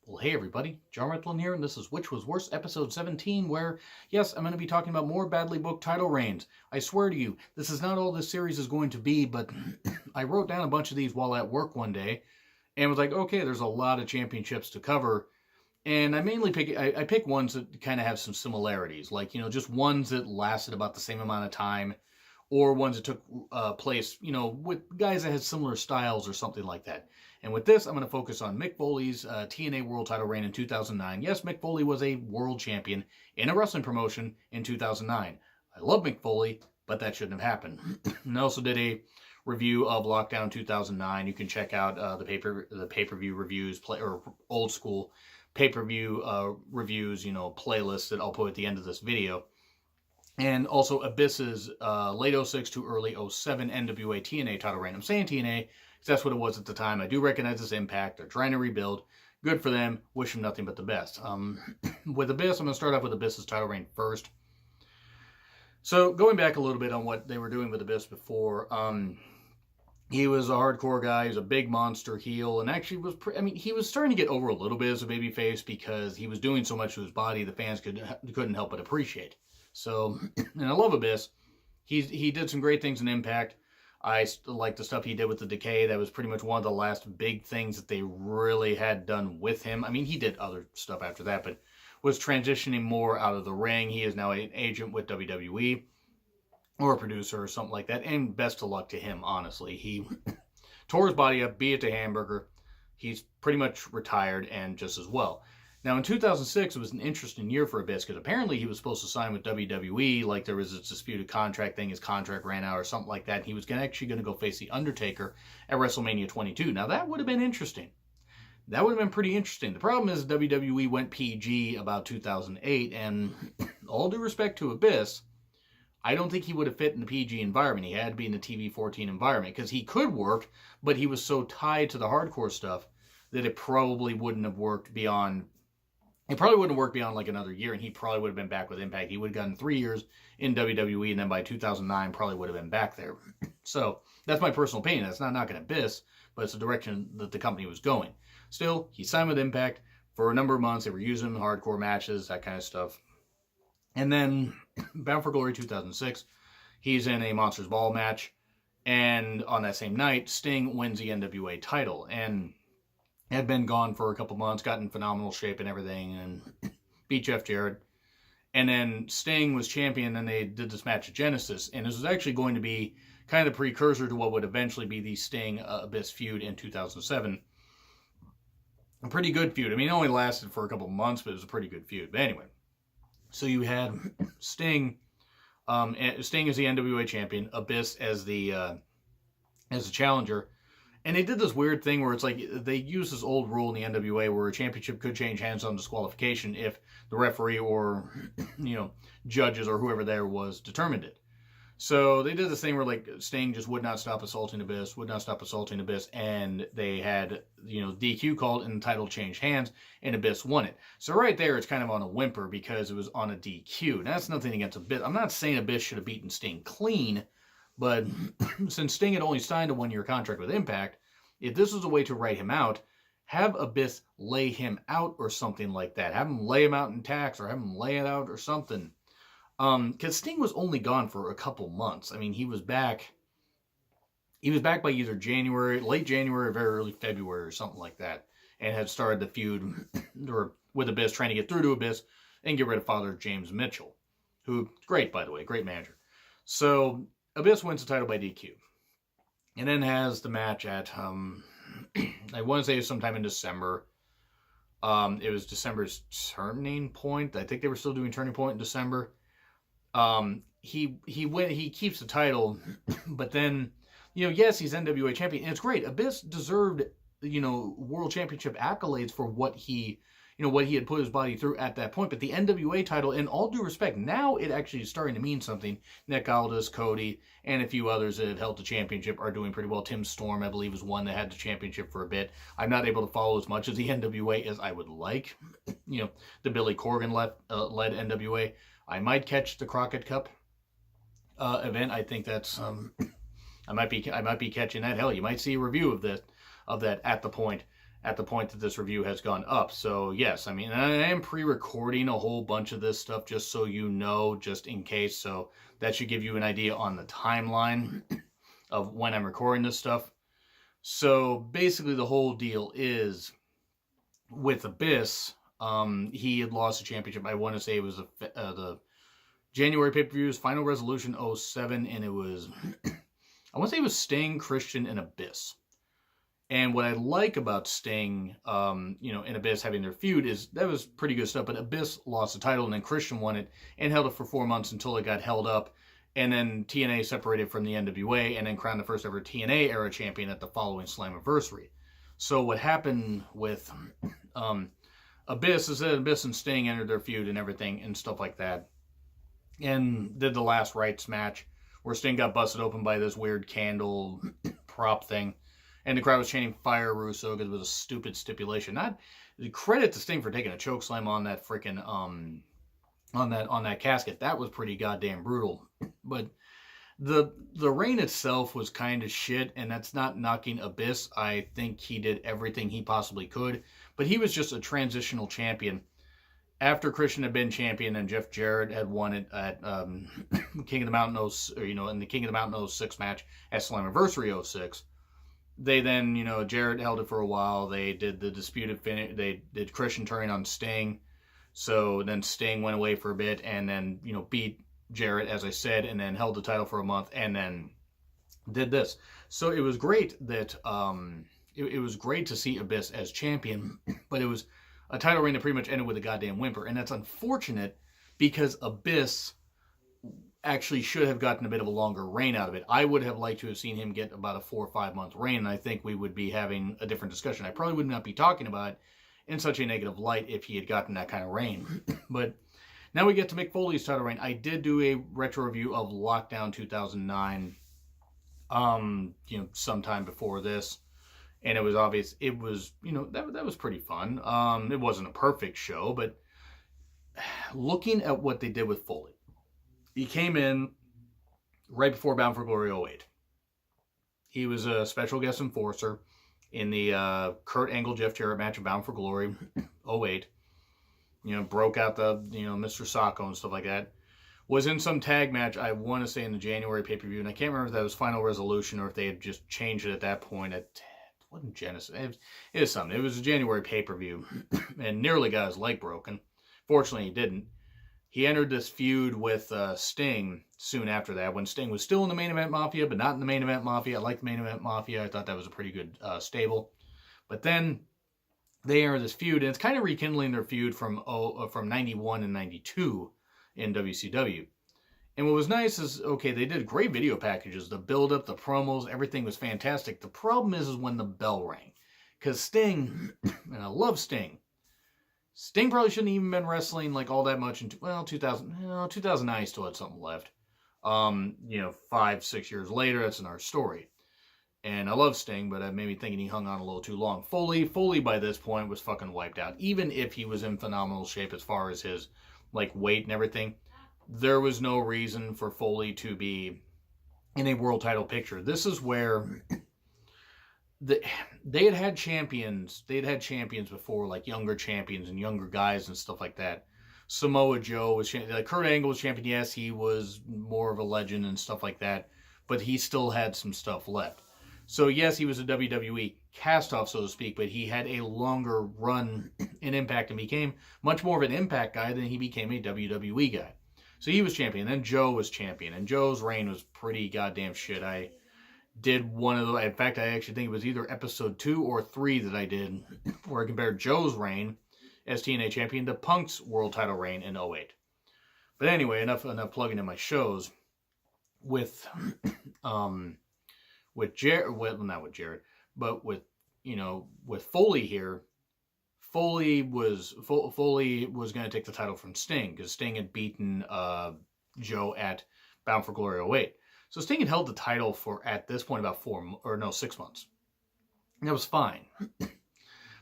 Well, hey everybody, John Rethlin here, and this is Which Was Worse, episode 17, where, yes, I'm going to be talking about more badly booked title reigns. I swear to you, this is not all this series is going to be, but I wrote down a bunch of these while at work one day, and was like, okay, there's a lot of championships to cover, and I mainly pick ones that kind of have some similarities, like, just ones that lasted about the same amount of time, or ones that took place, with guys that had similar styles or something like that. And with this, I'm going to focus on Mick Foley's TNA World Title reign in 2009. Yes, Mick Foley was a world champion in a wrestling promotion in 2009. I love Mick Foley, but that shouldn't have happened. And I also did a review of Lockdown 2009. You can check out the pay-per-view reviews, or old school pay-per-view reviews, playlists that I'll put at the end of this video. And also Abyss's late 06 to early 07 NWA TNA title reign. I'm saying TNA because that's what it was at the time. I do recognize this Impact. They're trying to rebuild. Good for them. Wish them nothing but the best. With Abyss, I'm going to start off with Abyss's title reign first. So going back a little bit on what they were doing with Abyss before, he was a hardcore guy. He was a big monster heel, and actually he was starting to get over a little bit as a babyface because he was doing so much to his body the fans couldn't help but appreciate. So, and I love Abyss. He did some great things in Impact. I like the stuff he did with the Decay. That was pretty much one of the last big things that they really had done with him. I mean, he did other stuff after that, but was transitioning more out of the ring. He is now an agent with WWE or a producer or something like that. And best of luck to him, honestly. He tore his body up, beat it to Hamburger. He's pretty much retired and just as well. Now, in 2006, it was an interesting year for Abyss because apparently he was supposed to sign with WWE, like there was this disputed contract thing, his contract ran out or something like that, and he was actually going to go face The Undertaker at WrestleMania 22. Now, that would have been interesting. That would have been pretty interesting. The problem is WWE went PG about 2008, and all due respect to Abyss, I don't think he would have fit in the PG environment. He had to be in the TV-14 environment because he could work, but he was so tied to the hardcore stuff that it probably wouldn't have worked beyond... It probably wouldn't work beyond like another year, and he probably would have been back with Impact. He would have gotten 3 years in WWE, and then by 2009, probably would have been back there. So that's my personal opinion. That's not knocking Abyss, but it's the direction that the company was going. Still, he signed with Impact for a number of months. They were using him in hardcore matches, that kind of stuff. And then, Bound for Glory 2006, he's in a Monsters Ball match, and on that same night, Sting wins the NWA title, and had been gone for a couple months, got in phenomenal shape and everything, and beat Jeff Jarrett. And then Sting was champion, and they did this match at Genesis, and this was actually going to be kind of the precursor to what would eventually be the Sting-Abyss feud in 2007. A pretty good feud. I mean, it only lasted for a couple months, but it was a pretty good feud. But anyway, so you had Sting. Sting as the NWA champion, Abyss as the challenger. And they did this weird thing where it's like they used this old rule in the NWA where a championship could change hands on disqualification if the referee or, judges or whoever there was determined it. So they did this thing where like Sting just would not stop assaulting Abyss, and they had, DQ called and the title changed hands and Abyss won it. So right there it's kind of on a whimper because it was on a DQ. Now, that's nothing against Abyss. I'm not saying Abyss should have beaten Sting clean, but since Sting had only signed a one-year contract with Impact, if this was a way to write him out, have Abyss lay him out or something like that. Have him lay him out in tax or have him lay it out or something. Because Sting was only gone for a couple months. I mean, he was back by either late January or very early February or something like that, and had started the feud with Abyss, trying to get through to Abyss and get rid of Father James Mitchell, who, great, by the way, great manager. So Abyss wins the title by DQ. And then has the match at, I want to say sometime in December. It was December's Turning Point. I think they were still doing Turning Point in December. He keeps the title, but then, yes, he's NWA champion, and it's great. Abyss deserved, world championship accolades for what he had put his body through at that point. But the NWA title, in all due respect, now it actually is starting to mean something. Nick Aldis, Cody, and a few others that have held the championship are doing pretty well. Tim Storm, I believe, was one that had the championship for a bit. I'm not able to follow as much of the NWA as I would like. The Billy Corgan led NWA. I might catch the Crockett Cup event. I think that's I might be catching that. Hell, you might see a review of that at the point at the point that this review has gone up. So yes, I mean, I am pre-recording a whole bunch of this stuff just so you know, just in case. So that should give you an idea on the timeline of when I'm recording this stuff. So basically the whole deal is with Abyss, he had lost the championship. I want to say it was the January pay-per-views, Final Resolution 07, and it was, I want to say it was Sting, Christian, and Abyss. And what I like about Sting, and Abyss having their feud is that was pretty good stuff, but Abyss lost the title, and then Christian won it and held it for 4 months until it got held up. And then TNA separated from the NWA and then crowned the first ever TNA era champion at the following Slammiversary. So what happened with Abyss is that Abyss and Sting entered their feud and everything and stuff like that. And did the last rites match where Sting got busted open by this weird candle prop thing. And the crowd was chanting "Fire Russo" because it was a stupid stipulation. Not the credit to Sting for taking a choke slam on that freaking on that casket. That was pretty goddamn brutal. But the reign itself was kind of shit, and that's not knocking Abyss. I think he did everything he possibly could, but he was just a transitional champion. After Christian had been champion and Jeff Jarrett had won it at King of the Mountain in the King of the Mountain 06 match at Slammiversary 06. They then, Jarrett held it for a while. They did the disputed finish. They did Christian turning on Sting. So then Sting went away for a bit and then, beat Jarrett, as I said, and then held the title for a month and then did this. So it was great that, it was great to see Abyss as champion, but it was a title reign that pretty much ended with a goddamn whimper. And that's unfortunate because Abyss actually should have gotten a bit of a longer reign out of it. I would have liked to have seen him get about a 4 or 5 month reign, and I think we would be having a different discussion. I probably would not be talking about it in such a negative light if he had gotten that kind of reign. But now we get to Mick Foley's title reign. I did do a retro review of Lockdown 2009, sometime before this, and it was obvious. It was, that was pretty fun. It wasn't a perfect show, but looking at what they did with Foley, he came in right before Bound for Glory 08. He was a special guest enforcer in the Kurt Angle, Jeff Jarrett match of Bound for Glory 08. Broke out the, Mr. Sacco and stuff like that. Was in some tag match, I want to say in the January pay-per-view, and I can't remember if that was Final Resolution or if they had just changed it at that point. It wasn't Genesis. It was something. It was a January pay-per-view and nearly got his leg broken. Fortunately, he didn't. He entered this feud with Sting soon after that, when Sting was still in the Main Event Mafia, but not in the Main Event Mafia. I liked the Main Event Mafia. I thought that was a pretty good stable. But then they enter this feud, and it's kind of rekindling their feud from 91 and 92 in WCW. And what was nice is, okay, they did great video packages. The build-up, the promos, everything was fantastic. The problem is when the bell rang. Because Sting, and I love Sting, Sting probably shouldn't even been wrestling like all that much in 2009 he still had something left. 5-6 years later, that's another story. And I love Sting, but I made me thinking he hung on a little too long. Foley by this point was fucking wiped out. Even if he was in phenomenal shape as far as his weight and everything, there was no reason for Foley to be in a world title picture. This is where they had champions. They had champions before, like younger champions and younger guys and stuff like that. Samoa Joe was champion. Kurt Angle was champion. Yes, he was more of a legend and stuff like that, but he still had some stuff left. So yes, he was a WWE cast-off, so to speak, but he had a longer run in Impact and became much more of an Impact guy than he became a WWE guy. So he was champion. Then Joe was champion, and Joe's reign was pretty goddamn shit. I did one of those. In fact, I actually think it was either episode 2 or 3 that I did, where I compared Joe's reign as TNA champion to Punk's world title reign in 08. But anyway, enough plugging in my shows. With Jarrett, well, not with Jarrett, but with Foley here. Foley was going to take the title from Sting because Sting had beaten Joe at Bound for Glory 08. So Sting had held the title for, at this point, about 6 months. And that was fine.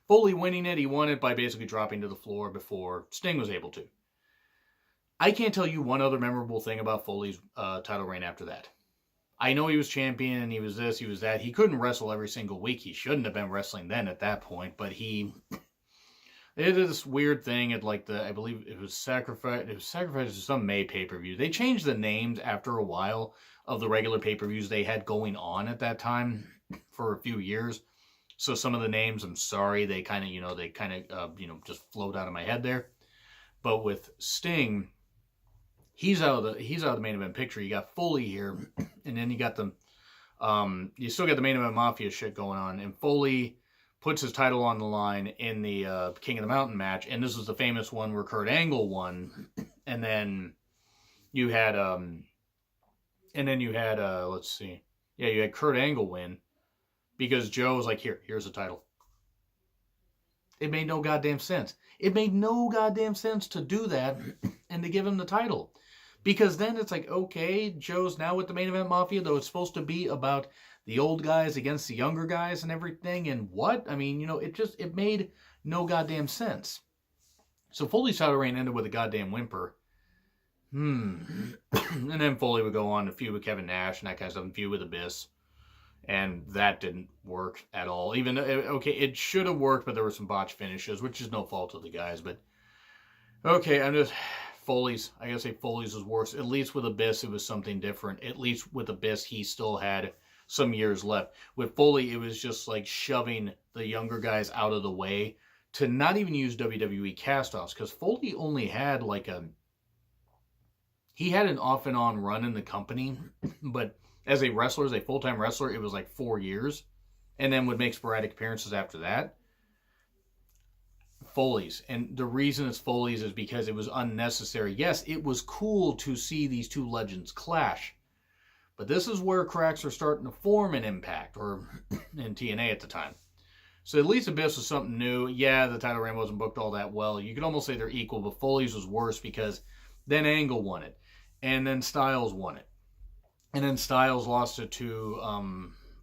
Foley winning it, he won it by basically dropping to the floor before Sting was able to. I can't tell you one other memorable thing about Foley's title reign after that. I know he was champion and he was this, he was that. He couldn't wrestle every single week. He shouldn't have been wrestling then at that point, but they did this weird thing at like I believe it was Sacrifice to some May pay-per-view. They changed the names after a while of the regular pay-per-views they had going on at that time for a few years. So some of the names, I'm sorry, they kind of just float out of my head there. But with Sting, he's out of the main event picture. You got Foley here, and then you got you still got the main event Mafia shit going on, and Foley puts his title on the line in the King of the Mountain match, and this was the famous one where Kurt Angle won, and then you had let's see, yeah, you had Kurt Angle win because Joe was like, here's the title. It made no goddamn sense. It made no goddamn sense to do that and to give him the title. Because then it's like, okay, Joe's now with the Main Event Mafia, though it's supposed to be about the old guys against the younger guys and everything, and what? I mean, it made no goddamn sense. So Foley's title reign ended with a goddamn whimper. And then Foley would go on to feud with Kevin Nash and that kind of stuff, and feud with Abyss. And that didn't work at all. Even though, okay, it should have worked, but there were some botched finishes, which is no fault of the guys. But, okay, Foley's, I gotta say Foley's was worse. At least with Abyss, it was something different. At least with Abyss, he still had some years left. With Foley, it was just like shoving the younger guys out of the way to not even use WWE cast-offs. Because Foley only had he had an off and on run in the company, but as a wrestler, as a full-time wrestler, it was like 4 years, and then would make sporadic appearances after that. Foley's, and the reason it's Foley's is because it was unnecessary. Yes, it was cool to see these two legends clash, but this is where cracks are starting to form in Impact, or in TNA at the time. So at least Abyss was something new. Yeah, the title reign wasn't booked all that well. You could almost say they're equal, but Foley's was worse because then Angle won it, and then Styles won it. And then Styles lost it to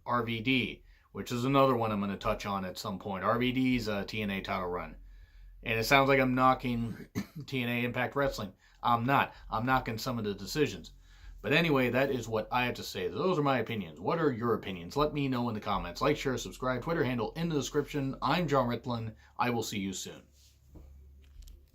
RVD, which is another one I'm going to touch on at some point. RVD's TNA title run. And it sounds like I'm knocking TNA Impact Wrestling. I'm not. I'm knocking some of the decisions. But anyway, that is what I have to say. Those are my opinions. What are your opinions? Let me know in the comments. Like, share, subscribe. Twitter handle in the description. I'm John Ritlin. I will see you soon.